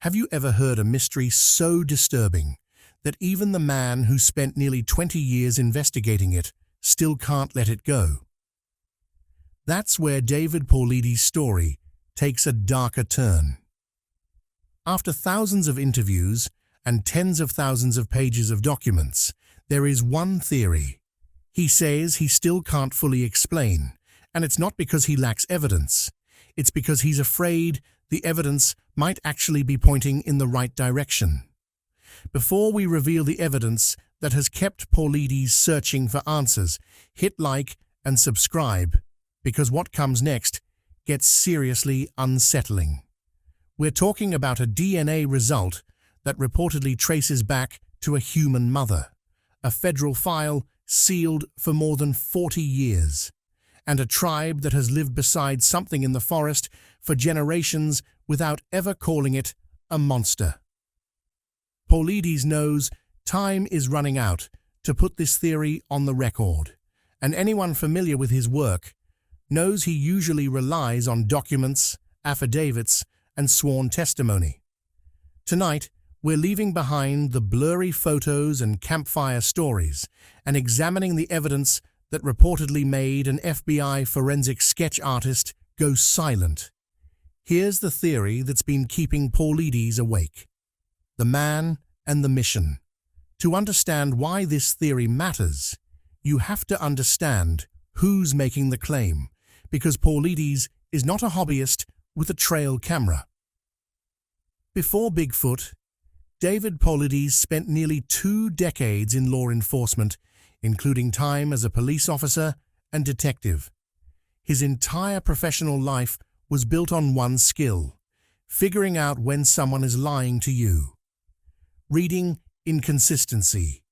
Have you ever heard a mystery so disturbing that even the man who spent nearly 20 years investigating it still can't let it go? That's where David Paulides' story takes a darker turn. After thousands of interviews and tens of thousands of pages of documents, there is one theory he says he still can't fully explain, and it's not because he lacks evidence. It's because he's afraid the evidence might actually be pointing in the right direction. Before we reveal the evidence that has kept Paulides searching for answers, hit like and subscribe, because what comes next gets seriously unsettling. We're talking about a DNA result that reportedly traces back to a human mother, a federal file sealed for more than 40 years, and a tribe that has lived beside something in the forest for generations without ever calling it a monster. Paulides knows time is running out to put this theory on the record, and anyone familiar with his work knows he usually relies on documents, affidavits, and sworn testimony. Tonight, we're leaving behind the blurry photos and campfire stories and examining the evidence that reportedly made an FBI forensic sketch artist go silent. Here's the theory that's been keeping Paulides awake: the man and the mission. To understand why this theory matters, you have to understand who's making the claim, because Paulides is not a hobbyist with a trail camera. Before Bigfoot, David Paulides spent nearly 2 decades in law enforcement, including time as a police officer and detective. His entire professional life was built on one skill: figuring out when someone is lying to you. Reading inconsistency,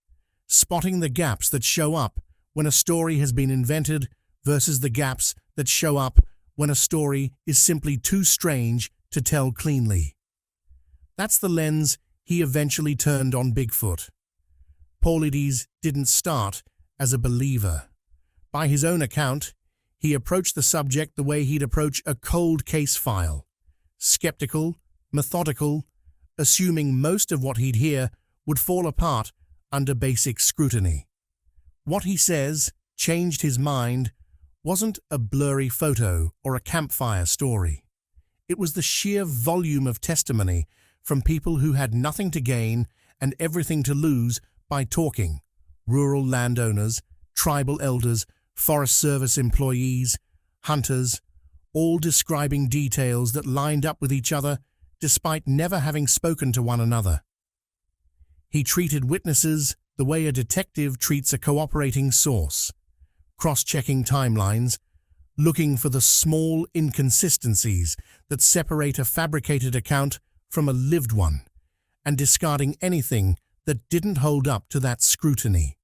spotting the gaps that show up when a story has been invented versus the gaps that show up when a story is simply too strange to tell cleanly. That's the lens he eventually turned on Bigfoot. Paulides didn't start as a believer. By his own account, he approached the subject the way he'd approach a cold case file: skeptical, methodical, assuming most of what he'd hear would fall apart under basic scrutiny. What he says changed his mind wasn't a blurry photo or a campfire story. It was the sheer volume of testimony from people who had nothing to gain and everything to lose by talking: rural landowners, tribal elders, Forest Service employees, hunters, all describing details that lined up with each other despite never having spoken to one another. He treated witnesses the way a detective treats a cooperating source, cross-checking timelines, looking for the small inconsistencies that separate a fabricated account from a lived one, and discarding anything that didn't hold up to that scrutiny.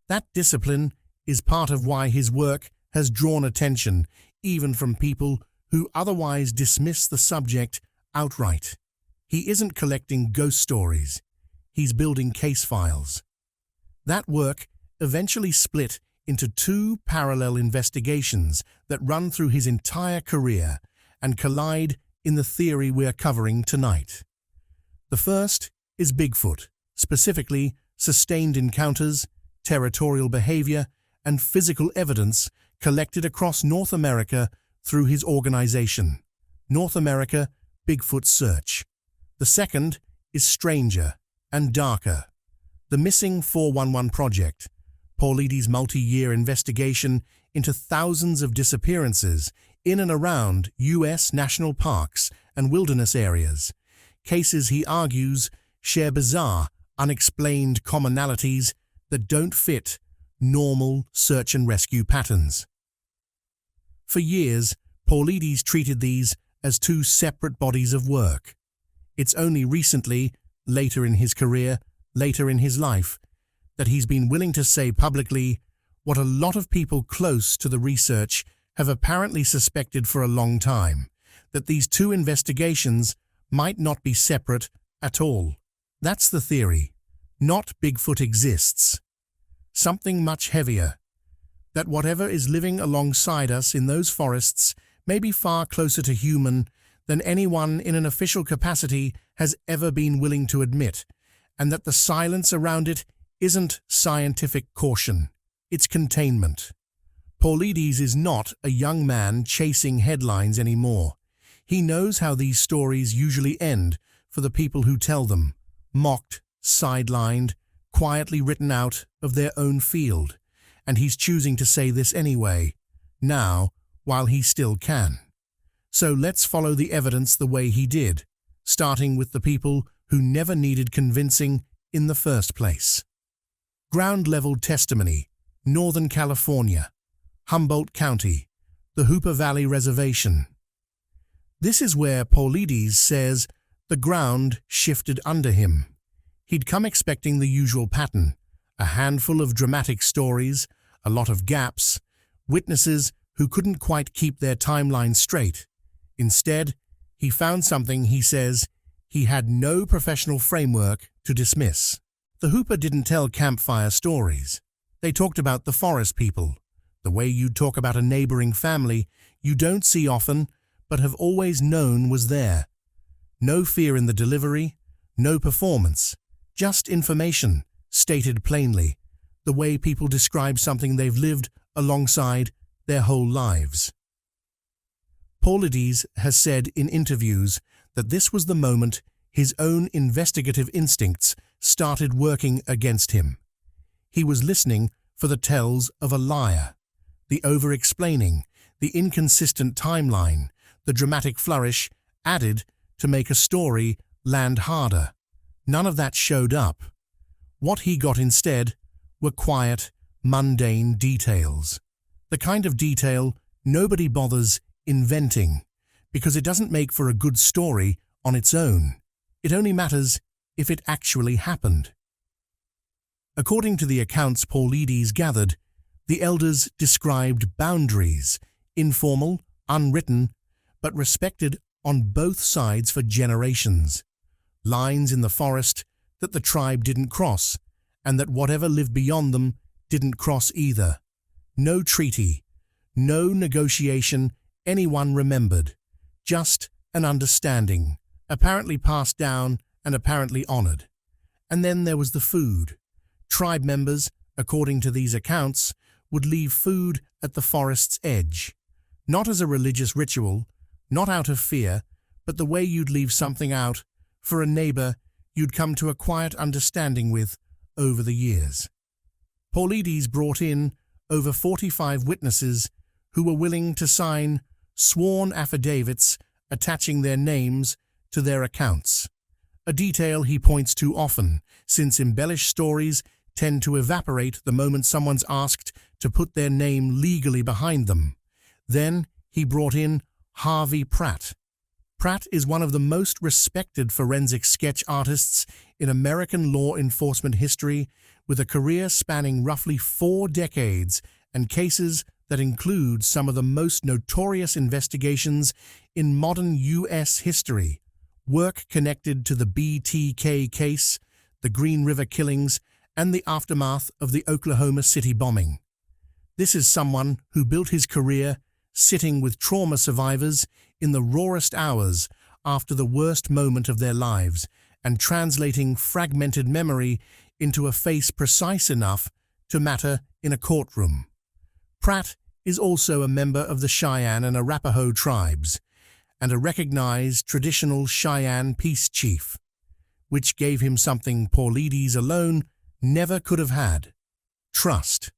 That discipline is part of why his work has drawn attention, even from people who otherwise dismiss the subject outright. He isn't collecting ghost stories. He's building case files. That work eventually split into 2 parallel investigations that run through his entire career and collide in the theory we're covering tonight. The first is Bigfoot, specifically sustained encounters, territorial behavior, and physical evidence collected across North America through his organization, North America Bigfoot Search. The second is stranger and darker: the Missing 411 Project, Paulides' multi-year investigation into thousands of disappearances in and around U.S. national parks and wilderness areas. Cases, he argues, share bizarre, unexplained commonalities that don't fit normal search and rescue patterns. For years, Paulides treated these as 2 separate bodies of work. It's only recently, later in his career, later in his life, that he's been willing to say publicly what a lot of people close to the research have apparently suspected for a long time: that these 2 investigations might not be separate at all. That's the theory. Not Bigfoot exists. Something much heavier. That whatever is living alongside us in those forests may be far closer to human than anyone in an official capacity has ever been willing to admit, and that the silence around it isn't scientific caution, it's containment. Paulides is not a young man chasing headlines anymore. He knows how these stories usually end for the people who tell them, mocked, sidelined, quietly written out of their own field, and he's choosing to say this anyway, now, while he still can. So let's follow the evidence the way he did, starting with the people who never needed convincing in the first place. Ground-level testimony, Northern California, Humboldt County, the Hooper Valley Reservation. This is where Paulides says the ground shifted under him. He'd come expecting the usual pattern, a handful of dramatic stories, a lot of gaps, witnesses who couldn't quite keep their timeline straight. Instead, he found something he says he had no professional framework to dismiss. The Hooper didn't tell campfire stories. They talked about the forest people, the way you'd talk about a neighboring family you don't see often but have always known was there. No fear in the delivery, no performance, just information, stated plainly, the way people describe something they've lived alongside their whole lives. Paulides has said in interviews that this was the moment his own investigative instincts started working against him. He was listening for the tells of a liar, the over-explaining, the inconsistent timeline, the dramatic flourish added to make a story land harder. None of that showed up. What he got instead were quiet, mundane details. The kind of detail nobody bothers inventing, because it doesn't make for a good story on its own. It only matters if it actually happened. According to the accounts Paulides gathered, the elders described boundaries, informal, unwritten, but respected on both sides for generations. Lines in the forest that the tribe didn't cross, and that whatever lived beyond them didn't cross either. No treaty, no negotiation anyone remembered, just an understanding, apparently passed down and apparently honored. And then there was the food. Tribe members, according to these accounts, would leave food at the forest's edge, not as a religious ritual, not out of fear, but the way you'd leave something out for a neighbor you'd come to a quiet understanding with over the years. Paulides brought in over 45 witnesses who were willing to sign sworn affidavits attaching their names to their accounts, a detail he points to often, since embellished stories tend to evaporate the moment someone's asked to put their name legally behind them. Then he brought in Harvey Pratt. Pratt is one of the most respected forensic sketch artists in American law enforcement history, with a career spanning roughly 4 decades and cases that include some of the most notorious investigations in modern U.S. history, work connected to the BTK case, the Green River killings, and the aftermath of the Oklahoma City bombing. This is someone who built his career sitting with trauma survivors in the rawest hours after the worst moment of their lives and translating fragmented memory into a face precise enough to matter in a courtroom. Pratt is also a member of the Cheyenne and Arapaho tribes and a recognized traditional Cheyenne peace chief, which gave him something Paulides alone never could have had: trust.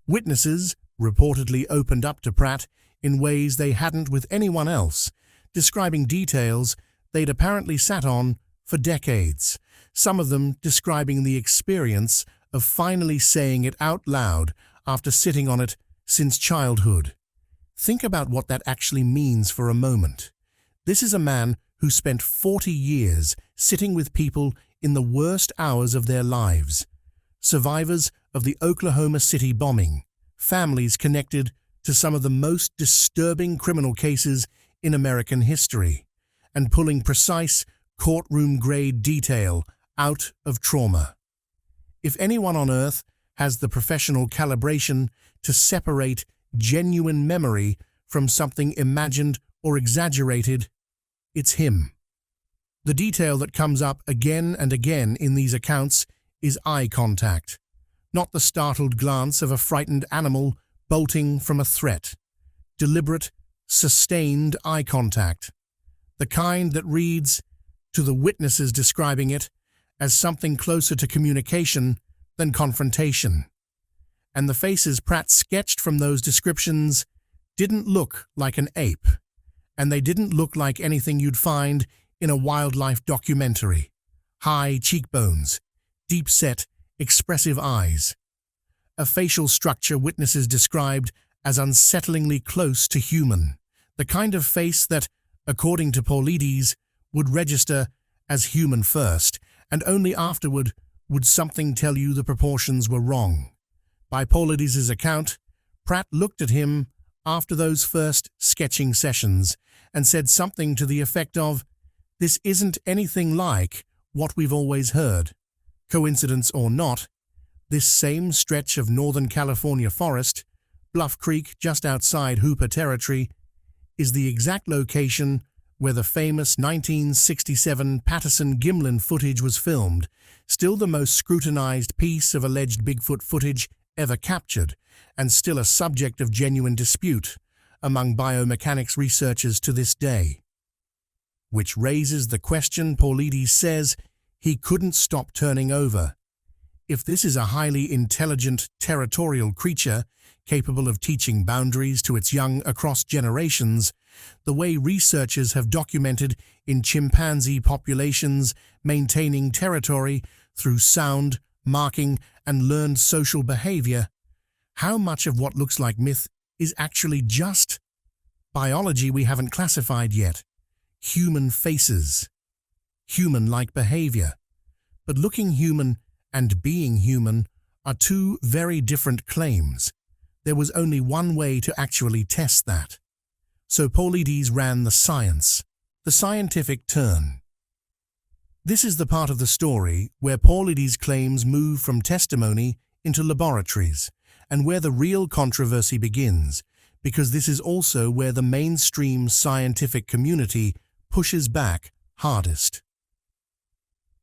Witnesses reportedly opened up to Pratt in ways they hadn't with anyone else, describing details they'd apparently sat on for decades, some of them describing the experience of finally saying it out loud after sitting on it since childhood. Think about what that actually means for a moment. This is a man who spent 40 years sitting with people in the worst hours of their lives, survivors of the Oklahoma City bombing, families connected to some of the most disturbing criminal cases in American history, and pulling precise courtroom-grade detail out of trauma. If anyone on earth has the professional calibration to separate genuine memory from something imagined or exaggerated, it's him. The detail that comes up again and again in these accounts is eye contact, not the startled glance of a frightened animal bolting from a threat. Deliberate, sustained eye contact, the kind that reads, to the witnesses describing it, as something closer to communication than confrontation. And the faces Pratt sketched from those descriptions didn't look like an ape, and they didn't look like anything you'd find in a wildlife documentary. High cheekbones, deep-set, expressive eyes. A facial structure witnesses described as unsettlingly close to human, the kind of face that, according to Paulides, would register as human first, and only afterward would something tell you the proportions were wrong. By Paulides' account, Pratt looked at him after those first sketching sessions and said something to the effect of, "This isn't anything like what we've always heard." Coincidence or not, this same stretch of Northern California forest, Bluff Creek just outside Hooper Territory, is the exact location where the famous 1967 Patterson-Gimlin footage was filmed, still the most scrutinized piece of alleged Bigfoot footage ever captured, and still a subject of genuine dispute among biomechanics researchers to this day. Which raises the question Paulides says he couldn't stop turning over. If this is a highly intelligent, territorial creature capable of teaching boundaries to its young across generations, the way researchers have documented in chimpanzee populations maintaining territory through sound, marking, and learned social behavior, how much of what looks like myth is actually just biology we haven't classified yet? Human faces, human-like behavior. But looking human and being human are two very different claims. There was only one way to actually test that. So Paulides ran the science, the scientific turn. This is the part of the story where Paulides' claims move from testimony into laboratories, and where the real controversy begins, because this is also where the mainstream scientific community pushes back hardest.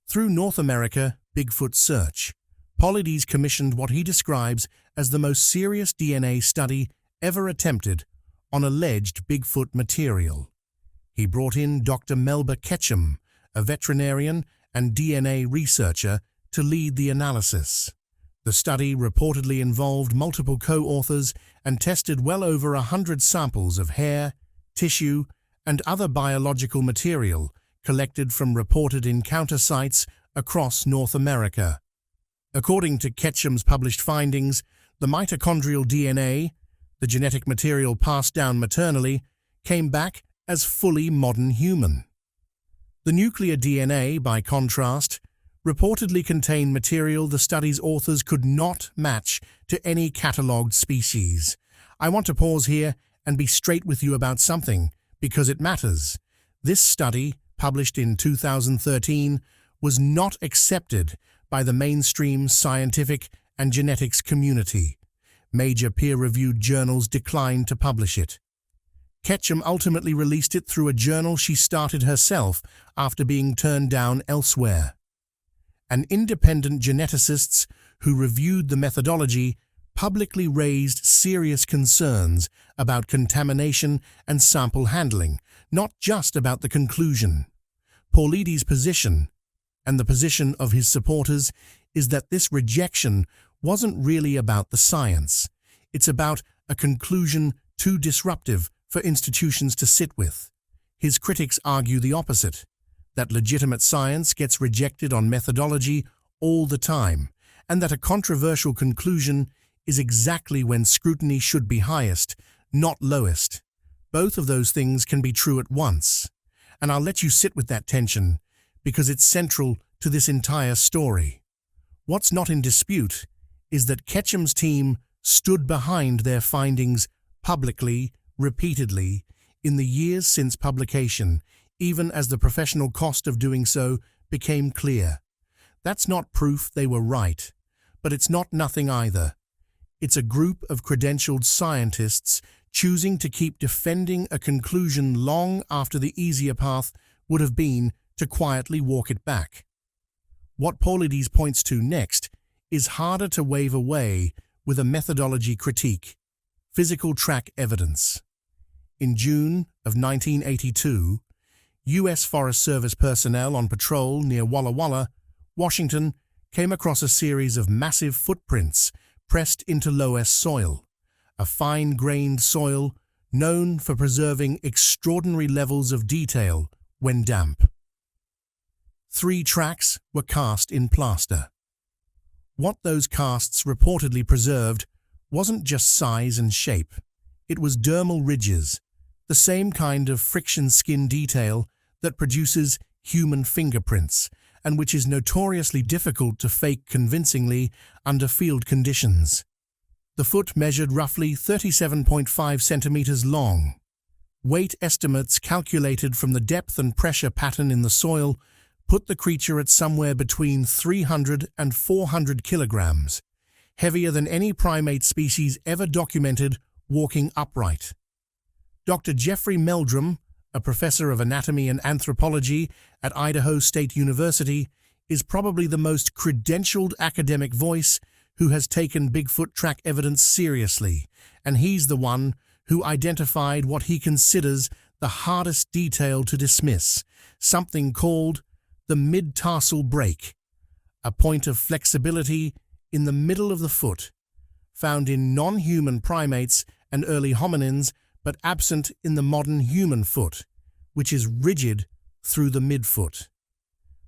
Through North America Bigfoot search, Paulides commissioned what he describes as the most serious DNA study ever attempted on alleged Bigfoot material. He brought in Dr. Melba Ketchum, a veterinarian and DNA researcher, to lead the analysis. The study reportedly involved multiple co-authors and tested well over 100 samples of hair, tissue, and other biological material collected from reported encounter sites across North America. According to Ketchum's published findings, the mitochondrial DNA, the genetic material passed down maternally, came back as fully modern human. The nuclear DNA, by contrast, reportedly contained material the study's authors could not match to any catalogued species. I want to pause here and be straight with you about something, because it matters. This study, published in 2013, was not accepted by the mainstream scientific and genetics community. Major peer-reviewed journals declined to publish it. Ketchum ultimately released it through a journal she started herself after being turned down elsewhere. And independent geneticists who reviewed the methodology publicly raised serious concerns about contamination and sample handling, not just about the conclusion. Paulides' position, and the position of his supporters, is that this rejection wasn't really about the science. It's about a conclusion too disruptive for institutions to sit with. His critics argue the opposite, that legitimate science gets rejected on methodology all the time, and that a controversial conclusion is exactly when scrutiny should be highest, not lowest. Both of those things can be true at once. And I'll let you sit with that tension, because it's central to this entire story. What's not in dispute is that Ketchum's team stood behind their findings publicly, repeatedly, in the years since publication, even as the professional cost of doing so became clear. That's not proof they were right, but it's not nothing either. It's a group of credentialed scientists choosing to keep defending a conclusion long after the easier path would have been to quietly walk it back. What Paulides points to next is harder to wave away with a methodology critique: physical track evidence. In June of 1982, U.S. Forest Service personnel on patrol near Walla Walla, Washington, came across a series of massive footprints pressed into loess soil, a fine-grained soil known for preserving extraordinary levels of detail when damp. 3 tracks were cast in plaster. What those casts reportedly preserved wasn't just size and shape. It was dermal ridges, the same kind of friction skin detail that produces human fingerprints and which is notoriously difficult to fake convincingly under field conditions. The foot measured roughly 37.5 centimeters long. Weight estimates calculated from the depth and pressure pattern in the soil put the creature at somewhere between 300 and 400 kilograms, heavier than any primate species ever documented walking upright. Dr. Jeffrey Meldrum, a professor of anatomy and anthropology at Idaho State University, is probably the most credentialed academic voice who has taken Bigfoot track evidence seriously, and he's the one who identified what he considers the hardest detail to dismiss, something called the mid-tarsal break, a point of flexibility in the middle of the foot, found in non-human primates and early hominins, but absent in the modern human foot, which is rigid through the midfoot.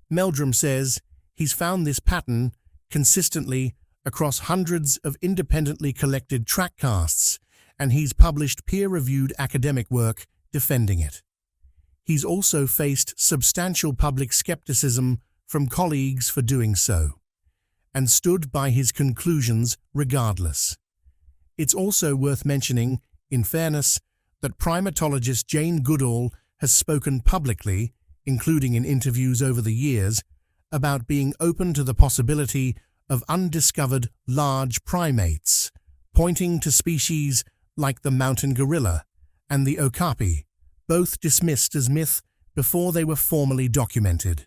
Meldrum says he's found this pattern consistently across hundreds of independently collected track casts, and he's published peer-reviewed academic work defending it. He's also faced substantial public skepticism from colleagues for doing so, and stood by his conclusions regardless. It's also worth mentioning, in fairness, that primatologist Jane Goodall has spoken publicly, including in interviews over the years, about being open to the possibility of undiscovered large primates, pointing to species like the mountain gorilla and the okapi, both dismissed as myth before they were formally documented.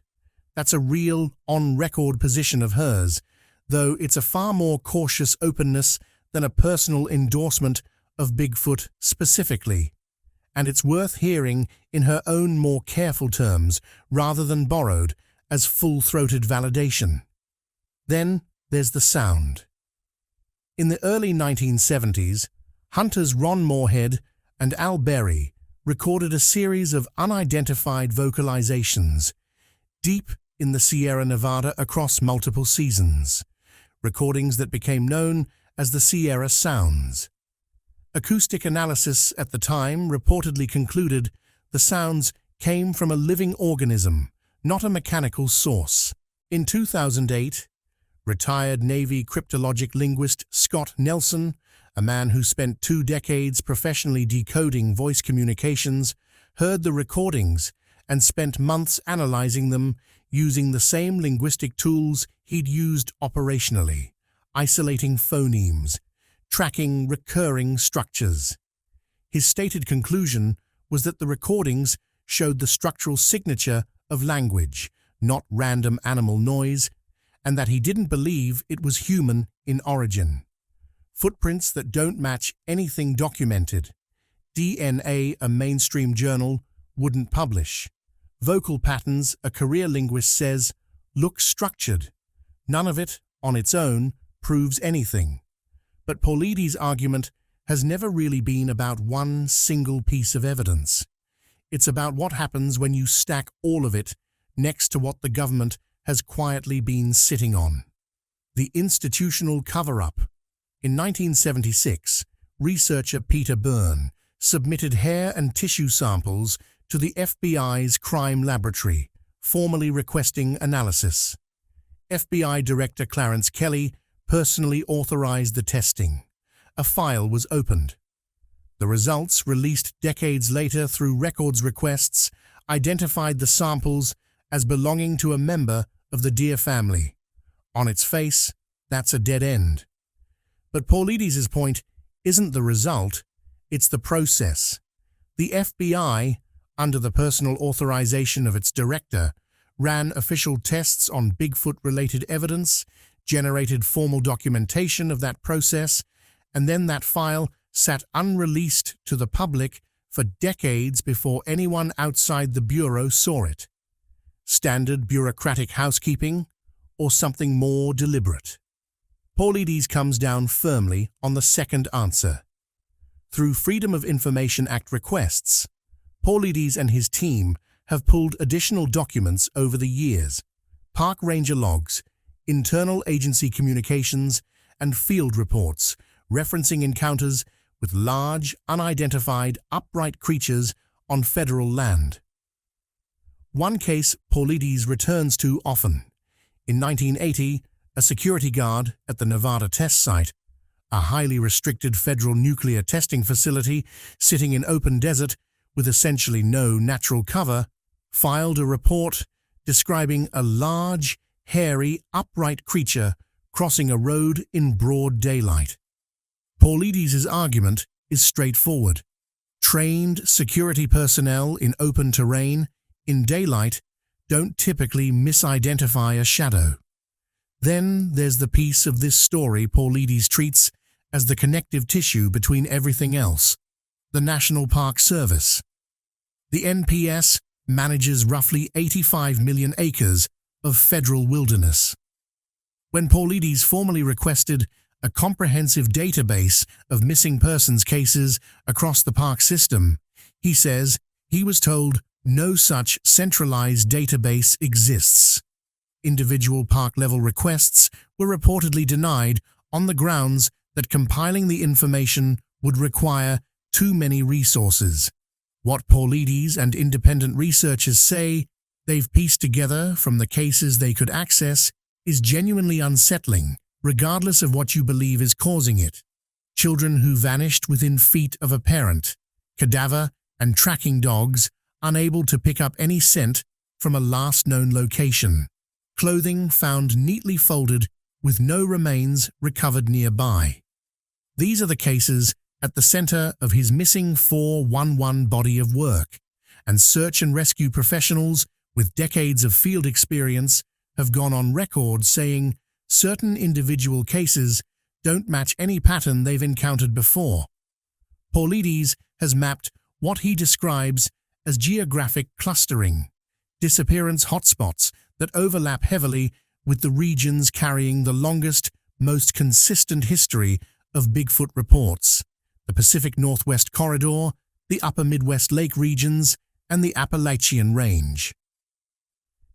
That's a real, on-record position of hers, though it's a far more cautious openness than a personal endorsement of Bigfoot specifically, and it's worth hearing in her own more careful terms rather than borrowed as full-throated validation. Then there's the sound. In the early 1970s, hunters Ron Moorhead and Al Berry recorded a series of unidentified vocalizations deep in the Sierra Nevada across multiple seasons, recordings that became known as the Sierra Sounds. Acoustic analysis at the time reportedly concluded the sounds came from a living organism, not a mechanical source. In 2008, retired Navy cryptologic linguist Scott Nelson, a man who spent 2 decades professionally decoding voice communications, heard the recordings and spent months analyzing them using the same linguistic tools he'd used operationally, isolating phonemes, tracking recurring structures. His stated conclusion was that the recordings showed the structural signature of language, not random animal noise, and that he didn't believe it was human in origin. Footprints that don't match anything documented. DNA, a mainstream journal, wouldn't publish. Vocal patterns, a career linguist says, look structured. None of it, on its own, proves anything. But Paulides' argument has never really been about one single piece of evidence. It's about what happens when you stack all of it next to what the government has quietly been sitting on. The institutional cover-up. In 1976, researcher Peter Byrne submitted hair and tissue samples to the FBI's crime laboratory, formally requesting analysis. FBI Director Clarence Kelly personally authorized the testing. A file was opened. The results, released decades later through records requests, identified the samples as belonging to a member of the deer family. On its face, that's a dead end. But Paulides' point isn't the result, it's the process. The FBI, under the personal authorization of its director, ran official tests on Bigfoot-related evidence, generated formal documentation of that process, and then that file sat unreleased to the public for decades before anyone outside the Bureau saw it. Standard bureaucratic housekeeping, or something more deliberate? Paulides comes down firmly on the second answer. Through Freedom of Information Act requests, Paulides and his team have pulled additional documents over the years: park ranger logs, internal agency communications, and field reports referencing encounters with large, unidentified, upright creatures on federal land. One case Paulides returns to often. In 1980, a security guard at the Nevada test site, a highly restricted federal nuclear testing facility sitting in open desert with essentially no natural cover, filed a report describing a large, hairy, upright creature crossing a road in broad daylight. Paulides' argument is straightforward. Trained security personnel in open terrain, in daylight, don't typically misidentify a shadow. Then there's the piece of this story Paulides treats as the connective tissue between everything else: the National Park Service. The NPS manages roughly 85 million acres of federal wilderness. When Paulides formally requested a comprehensive database of missing persons cases across the park system, he says he was told no such centralized database exists. Individual park-level requests were reportedly denied on the grounds that compiling the information would require too many resources. What Paulides and independent researchers say they've pieced together from the cases they could access is genuinely unsettling, regardless of what you believe is causing it. Children who vanished within feet of a parent, cadaver and tracking dogs unable to pick up any scent from a last known location, clothing found neatly folded with no remains recovered nearby. These are the cases at the center of his missing 411 body of work, and search and rescue professionals with decades of field experience have gone on record saying certain individual cases don't match any pattern they've encountered before. Paulides has mapped what he describes as geographic clustering, disappearance hotspots that overlap heavily with the regions carrying the longest, most consistent history of Bigfoot reports: the Pacific Northwest Corridor, the Upper Midwest Lake regions, and the Appalachian Range.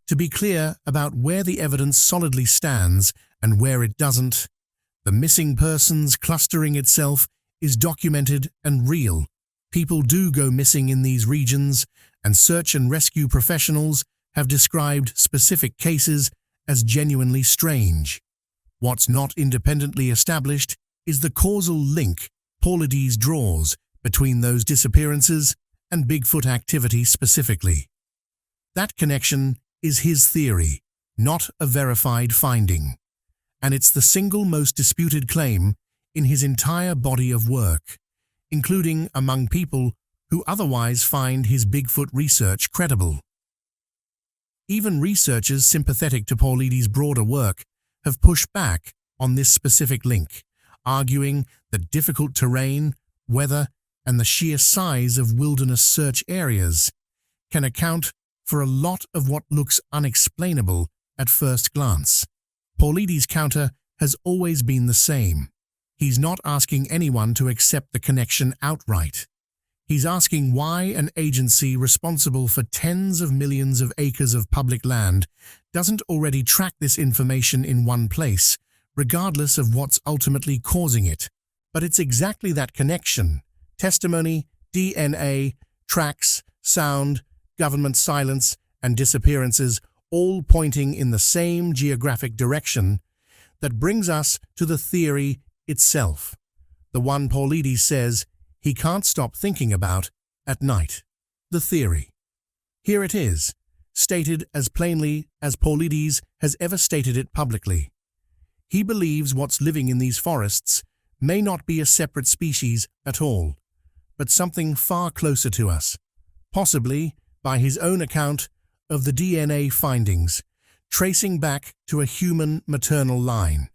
To be clear about where the evidence solidly stands and where it doesn't, the missing persons clustering itself is documented and real. People do go missing in these regions, and search and rescue professionals have described specific cases as genuinely strange. What's not independently established is the causal link Paulides draws between those disappearances and Bigfoot activity specifically. That connection is his theory, not a verified finding, and it's the single most disputed claim in his entire body of work, including among people who otherwise find his Bigfoot research credible. Even researchers sympathetic to Paulides' broader work have pushed back on this specific link, arguing that difficult terrain, weather, and the sheer size of wilderness search areas can account for a lot of what looks unexplainable at first glance. Paulides' counter has always been the same. He's not asking anyone to accept the connection outright. He's asking why an agency responsible for tens of millions of acres of public land doesn't already track this information in one place, regardless of what's ultimately causing it. But it's exactly that connection: testimony, DNA, tracks, sound, government silence, and disappearances, all pointing in the same geographic direction, that brings us to the theory itself, the one Paulides says he can't stop thinking about at night. The theory. Here it is, stated as plainly as Paulides has ever stated it publicly. He believes what's living in these forests may not be a separate species at all, but something far closer to us, possibly, by his own account, of the DNA findings, tracing back to a human maternal line,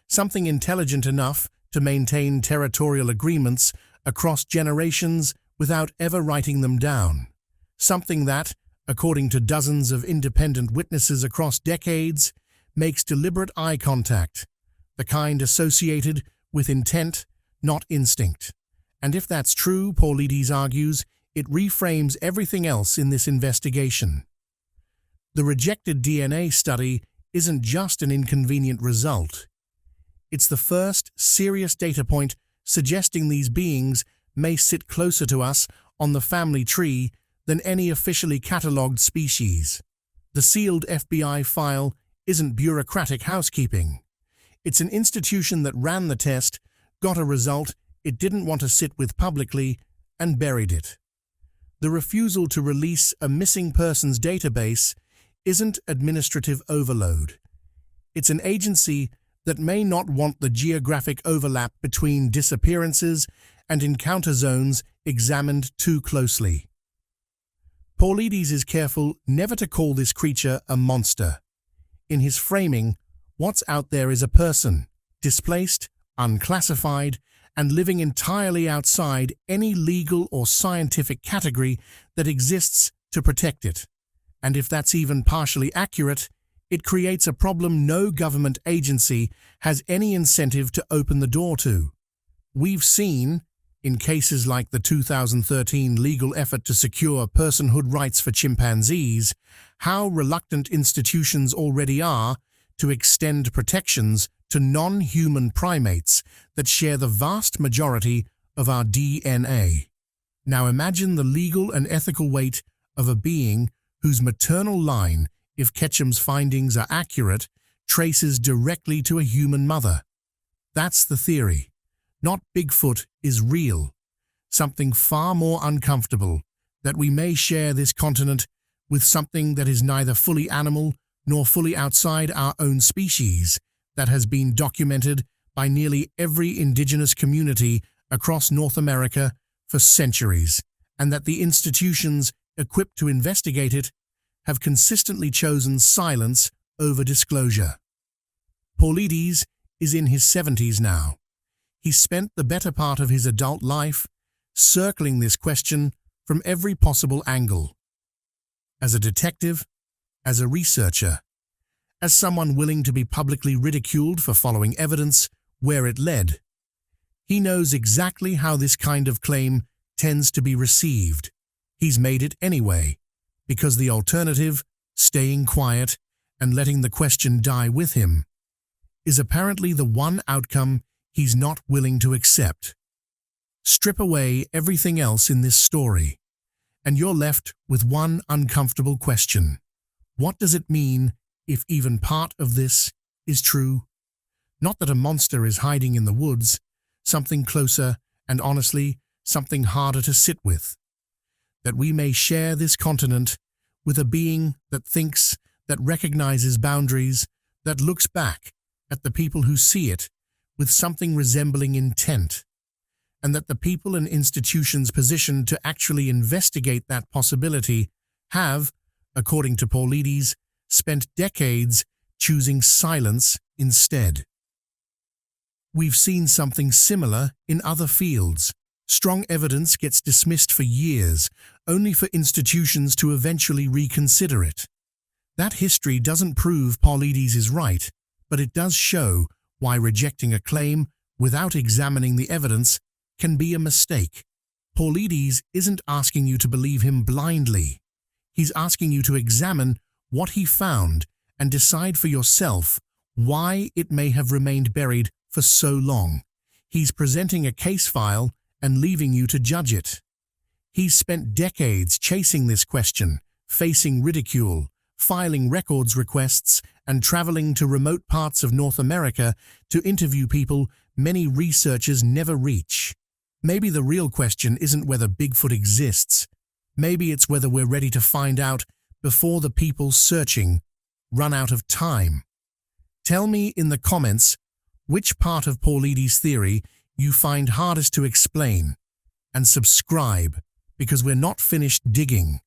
something intelligent enough to maintain territorial agreements across generations without ever writing them down, something that, according to dozens of independent witnesses across decades, makes deliberate eye contact, the kind associated with intent, not instinct. And if that's true, Paulides argues, it reframes everything else in this investigation. The rejected DNA study isn't just an inconvenient result. It's the first serious data point suggesting these beings may sit closer to us on the family tree than any officially catalogued species. The sealed FBI file isn't bureaucratic housekeeping. It's an institution that ran the test, got a result it didn't want to sit with publicly, and buried it. The refusal to release a missing persons database isn't administrative overload. It's an agency that may not want the geographic overlap between disappearances and encounter zones examined too closely. Paulides is careful never to call this creature a monster. In his framing, what's out there is a person, displaced, unclassified, and living entirely outside any legal or scientific category that exists to protect it. And if that's even partially accurate, it creates a problem no government agency has any incentive to open the door to. We've seen, in cases like the 2013 legal effort to secure personhood rights for chimpanzees, how reluctant institutions already are to extend protections to non-human primates that share the vast majority of our DNA. Now imagine the legal and ethical weight of a being whose maternal line, if Ketchum's findings are accurate, traces directly to a human mother. That's the theory. Not Bigfoot is real. Something far more uncomfortable, that we may share this continent with something that is neither fully animal nor fully outside our own species, that has been documented by nearly every indigenous community across North America for centuries, and that the institutions equipped to investigate it have consistently chosen silence over disclosure. Paulides is in his 70s now. He spent the better part of his adult life circling this question from every possible angle. As a detective, as a researcher, as someone willing to be publicly ridiculed for following evidence where it led. He knows exactly how this kind of claim tends to be received. He's made it anyway, because the alternative, staying quiet and letting the question die with him, is apparently the one outcome he's not willing to accept. Strip away everything else in this story, and you're left with one uncomfortable question. What does it mean if even part of this is true? Not that a monster is hiding in the woods, something closer and honestly, something harder to sit with. That we may share this continent with a being that thinks, that recognizes boundaries, that looks back at the people who see it with something resembling intent, and that the people and institutions positioned to actually investigate that possibility have, according to Paulides, spent decades choosing silence instead. We've seen something similar in other fields. Strong evidence gets dismissed for years, only for institutions to eventually reconsider it. That history doesn't prove Paulides is right, but it does show why rejecting a claim without examining the evidence can be a mistake. Paulides isn't asking you to believe him blindly. He's asking you to examine what he found and decide for yourself why it may have remained buried for so long. He's presenting a case file and leaving you to judge it. He's spent decades chasing this question, facing ridicule, filing records requests, and traveling to remote parts of North America to interview people many researchers never reach. Maybe the real question isn't whether Bigfoot exists. Maybe it's whether we're ready to find out before the people searching run out of time. Tell me in the comments which part of Paulides' theory you find hardest to explain, and subscribe because we're not finished digging.